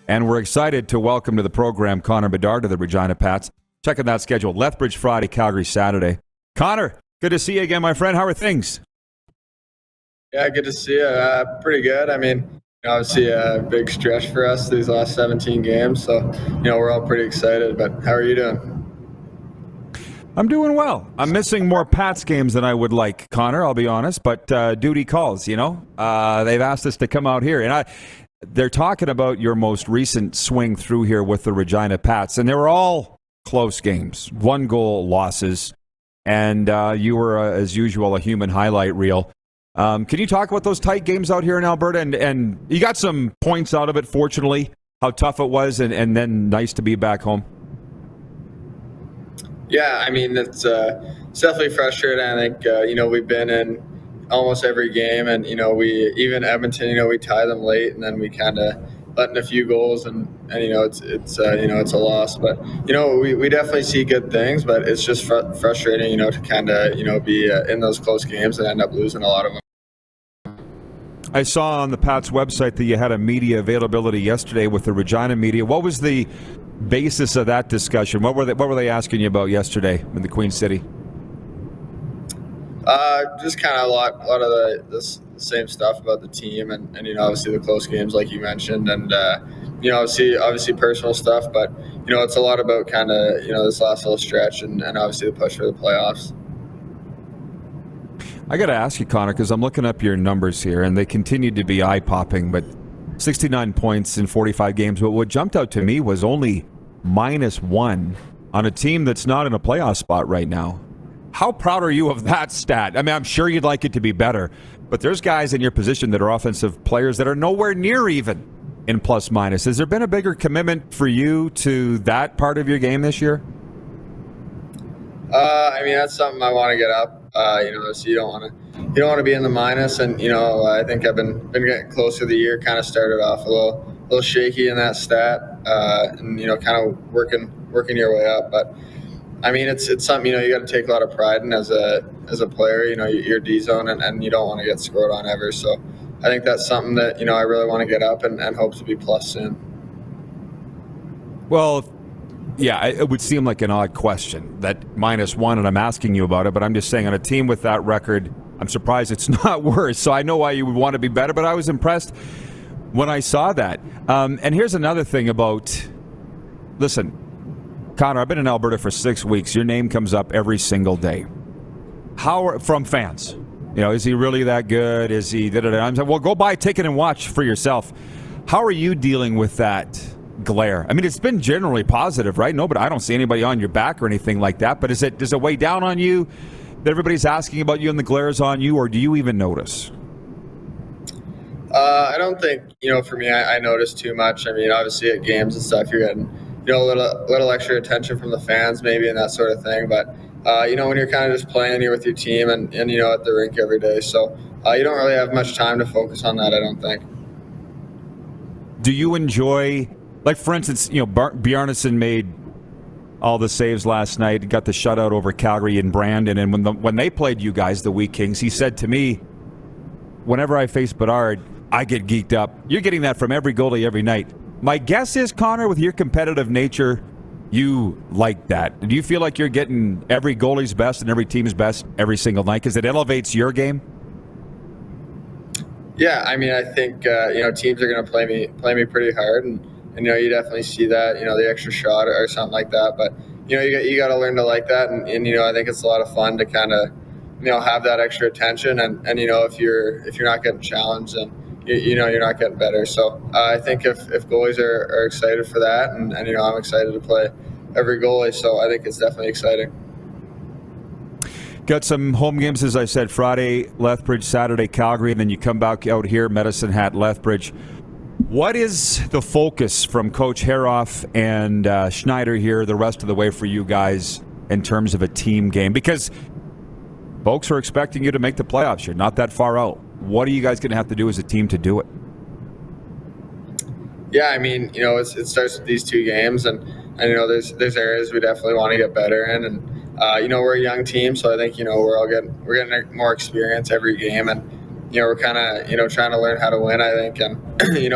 And we're excited to welcome to the program Connor Bedard of the Regina Pats. Checking that schedule. Lethbridge Friday, Calgary Saturday. Connor, good to see you again, my friend. How are things? Yeah, good to see you. Pretty good. I mean, obviously a big stretch for us these last 17 games. So, we're all pretty excited. But how are you doing? I'm doing well. I'm missing more Pats games than I would like, Connor, I'll be honest. But duty calls, They've asked us to come out here. And they're talking about your most recent swing through here with the Regina Pats. And they were all close games, 1-goal losses. And you were, as usual, a human highlight reel. Can you talk about those tight games out here in Alberta? And you got some points out of it, fortunately, how tough it was, and then nice to be back home. Yeah, I mean, it's definitely frustrating. I think, we've been in almost every game, and, we even Edmonton, we tie them late, and then we kind of let in a few goals, and it's a loss. But, we definitely see good things, but it's just frustrating, to kind of, be in those close games and end up losing a lot of them. I saw on the Pats website that you had a media availability yesterday with the Regina media. What was the basis of that discussion? What were they asking you about yesterday in the Queen City? Just kind of a lot of the same stuff about the team, and obviously the close games like you mentioned, and obviously personal stuff, but it's a lot about kind of this last little stretch and obviously the push for the playoffs. I got to ask you, Connor, because I'm looking up your numbers here, and they continue to be eye-popping, but 69 points in 45 games. But what jumped out to me was only -1 on a team that's not in a playoff spot right now. How proud are you of that stat? I mean, I'm sure you'd like it to be better, but there's guys in your position that are offensive players that are nowhere near even in plus-minus. Has there been a bigger commitment for you to that part of your game this year? I mean, that's something I want to get up. So you don't want to be in the minus, and I think I've been getting closer. The year kind of started off a little shaky in that stat, and kind of working your way up. But I mean, it's something you got to take a lot of pride in as a player. Your D zone, and you don't want to get scored on ever. So I think that's something that I really want to get up and hope to be plus soon. Well, yeah, it would seem like an odd question, that -1, and I'm asking you about it, but I'm just saying on a team with that record, I'm surprised it's not worse. So I know why you would want to be better, but I was impressed when I saw that. And here's another thing about, listen, Connor, I've been in Alberta for 6 weeks. Your name comes up every single day. From fans. Is he really that good? Is he I'm saying, well, go buy a ticket and watch for yourself. How are you dealing with that glare? I mean, it's been generally positive, right? No, but I don't see anybody on your back or anything like that. But does it weigh down on you that everybody's asking about you and the glare's on you, or do you even notice? I don't think, for me, I notice too much. I mean, obviously at games and stuff, you're getting, a little extra attention from the fans maybe and that sort of thing. But, when you're kind of just playing, you're with your team and at the rink every day. So you don't really have much time to focus on that, I don't think. Do you enjoy, like, for instance, Bjarnason made all the saves last night, got the shutout over Calgary and Brandon, and when they played you guys, the Wheat Kings, he said to me, whenever I face Bedard, I get geeked up. You're getting that from every goalie every night. My guess is, Connor, with your competitive nature, you like that. Do you feel like you're getting every goalie's best and every team's best every single night because it elevates your game? Yeah, I mean, I think teams are going to play me pretty hard, and you definitely see that, the extra shot or something like that. But you got to learn to like that, and I think it's a lot of fun to kind of have that extra attention, and if you're not getting challenged, then you're not getting better. So I think if goalies are excited for that, and I'm excited to play every goalie, so I think it's definitely exciting. Got some home games, as I said, Friday, Lethbridge, Saturday, Calgary, and then you come back out here, Medicine Hat, Lethbridge. What is the focus from Coach Haroff and Schneider here the rest of the way for you guys in terms of a team game? Because folks are expecting you to make the playoffs. You're not that far out. What are you guys going to have to do as a team to do it? Yeah, I mean, it starts with these 2 games, and there's areas we definitely want to get better in, and we're a young team, so I think we're getting more experience every game, and we're kind of trying to learn how to win, I think, and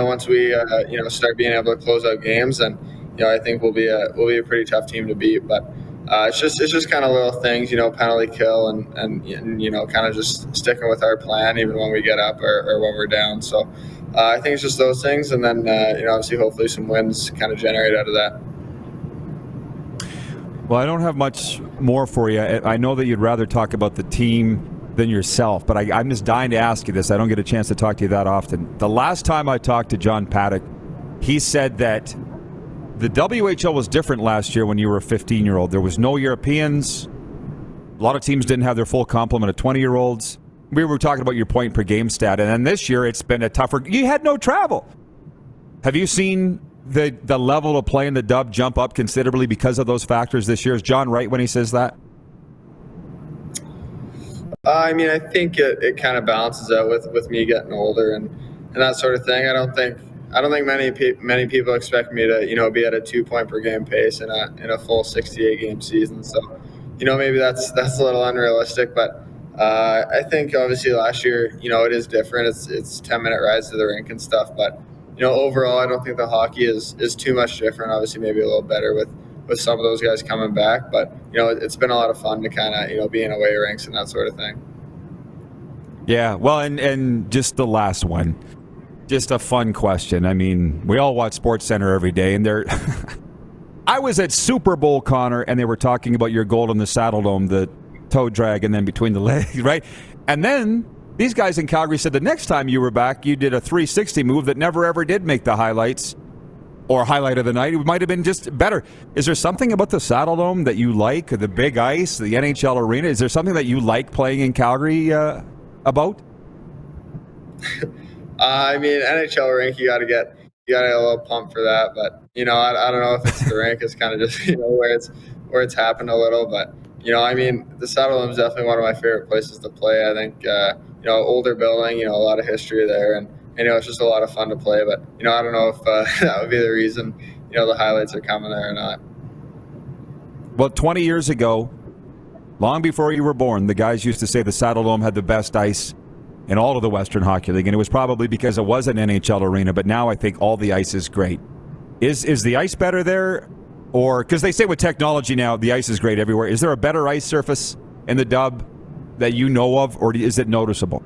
once we start being able to close out games, and I think we'll be a pretty tough team to beat. But it's just kind of little things, penalty kill, and kind of just sticking with our plan even when we get up or when we're down. So I think it's just those things, and then obviously hopefully some wins kind of generate out of that. Well, I don't have much more for you. I know that you'd rather talk about the team than yourself, but I'm just dying to ask you this. I don't get a chance to talk to you that often. The last time I talked to John Paddock, he said that the WHL was different last year when you were a 15-year-old. There was no Europeans. A lot of teams didn't have their full complement of 20-year-olds. We were talking about your point per game stat, and then this year it's been a tougher. You had no travel. Have you seen the level of play in the Dub jump up considerably because of those factors this year? Is John right when he says that? I think it kind of balances out with me getting older and that sort of thing. I don't think many people expect me to be at a 2 point per game pace in a full 68 game season. So maybe that's a little unrealistic, but I think obviously last year it is different. It's 10-minute rides to the rink and stuff, but overall I don't think the hockey is too much different. Obviously maybe a little better with some of those guys coming back, but it's been a lot of fun to kind of be in away rinks and that sort of thing. Yeah, well, and just the last one, just a fun question. I mean, we all watch SportsCenter every day, and they're I was at Super Bowl, Connor, and they were talking about your goal in the Saddledome, the toe drag and then between the legs, right? And then these guys in Calgary said the next time you were back, you did a 360 move that never ever did make the highlights or highlight of the night. It might have been just better. Is there something about the Saddledome that you like, the big ice, the NHL arena? Is there something that you like playing in Calgary about? NHL rink, you gotta get a little pumped for that, but I don't know if it's the rink. It's kind of just where it's happened a little, but the Saddledome is definitely one of my favorite places to play. I think older building, a lot of history there, and it's just a lot of fun to play. But I don't know if that would be the reason the highlights are coming there or not. Well, 20 years ago, long before you were born, the guys used to say the Saddledome had the best ice in all of the Western Hockey League, and it was probably because it was an NHL arena. But now I think all the ice is great. Is the ice better there, or because they say with technology now the ice is great everywhere? Is there a better ice surface in the Dub that you know of, or is it noticeable?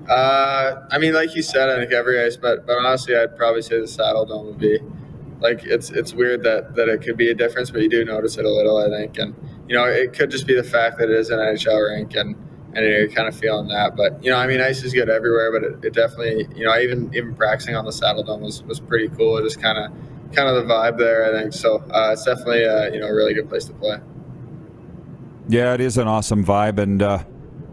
Like you said, I think every ice, but honestly, I'd probably say the Saddledome would be. Like, it's weird that it could be a difference, but you do notice it a little, I think. And, it could just be the fact that it is an NHL rink, and you're kind of feeling that. But, ice is good everywhere, but it definitely, even practicing on the Saddledome was pretty cool. It just kind of the vibe there, I think. So it's definitely, a really good place to play. Yeah, it is an awesome vibe, and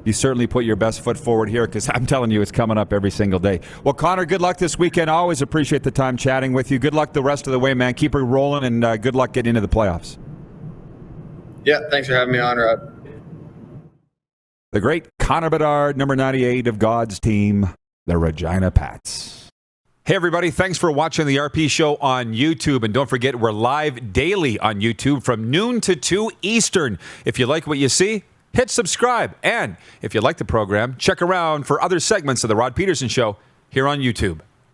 you certainly put your best foot forward here, because I'm telling you, it's coming up every single day. Well, Connor, good luck this weekend. I always appreciate the time chatting with you. Good luck the rest of the way, man. Keep it rolling, and good luck getting into the playoffs. Yeah, thanks for having me on, Rod. The great Connor Bedard, number 98 of God's team, the Regina Pats. Hey, everybody. Thanks for watching the RP Show on YouTube. And don't forget, we're live daily on YouTube from noon to 2 Eastern. If you like what you see, hit subscribe. And if you like the program, check around for other segments of the Rod Pedersen Show here on YouTube.